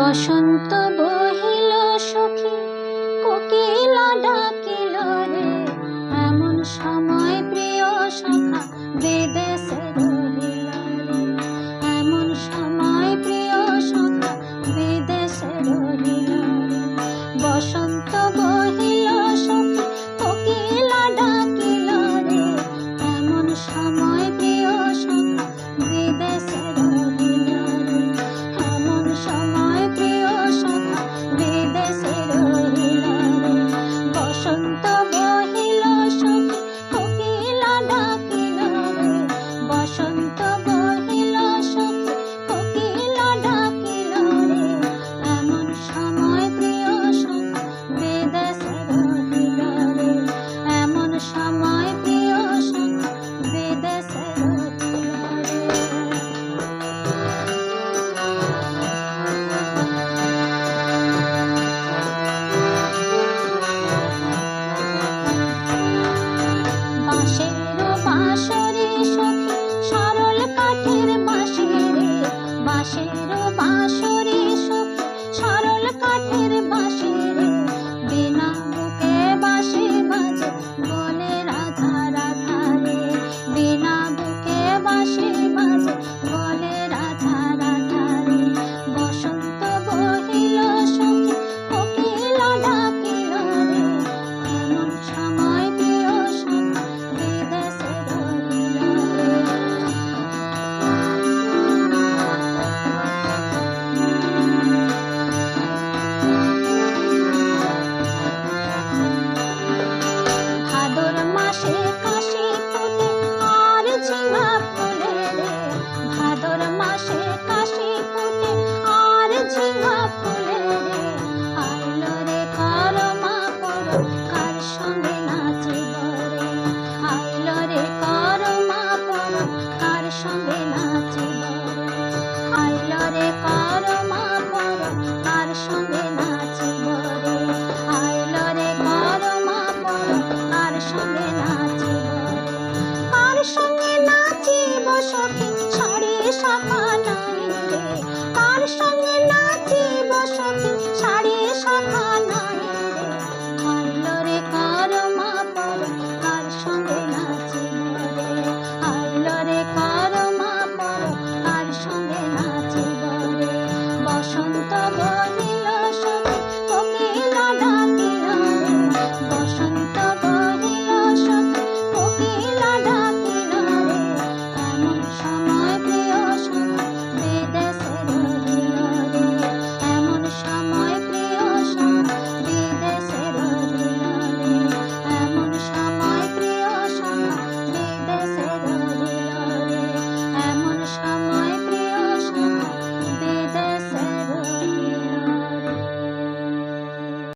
বসন্ত বহিল সখী, কোকিলা ডাকিল রে, এমন সময় প্রিয় সখা বিদেশে রহিল রে, এমন সময় প্রিয় সখা বিদেশে রহিল রে। বসন্ত বহিল সখী, কোকিলা ডাকিল রে, এমন সময় প্রিয় সখা বিদেশে রহিল রে, এমন সময় প্রিয় সখা বিদেশে রহিল রে। বসন্ত বহিল সখী, কোকিলা ডাকিল রে, বসন্ত বহিল সখী, কোকিলা ডাকিল রে, এমন সময় প্রিয় সখা বিদেশে রহিল রে, এমন সময় প্রিয় সখা বিদেশে রহিল রে। বাঁশের বাঁশরে সখী, সরল কাঠের বাঁশি রে, বাঁশের বাঁশরে সখী, সরল কাঠের বাঁশি রে, বিনা বুকে বাঁশি বাজে বলে রাধা রাধা রে, বিনা বুকে বাঁশি বাজে বলে রাধা রাধা রে। বসন্ত বহিল সখী, কোকিলা ডাকিল রে, এমন সময় প্রিয় সখা বিদেশে রহিল রে। ভাদর মাসে কাশি ফুটে আর ঝিঙা ফুলে রে, ভাদর মাসে কাশি ফুটে আর ঝিঙা ফুলে রে, আইল রে করমা করো কার সঙ্গে নাচিব রে, আইল রে করমা করো কার সঙ্গে নাচিব রে, আইল রে করমা করো কার সঙ্গে নাচিব রে, আইল রে করমা করো কার সঙ্গে নাচিব রে। কার সঙ্গে নাচিব সখী সাড়ে শাখা নাই রে, কার সঙ্গে নাচিব সখী সাড়ে শাখা নাই রে, আইল রে করমা করো কার সঙ্গে নাচিব রে, আইল রে করমা করো কার সঙ্গে নাচিব রে। বসন্ত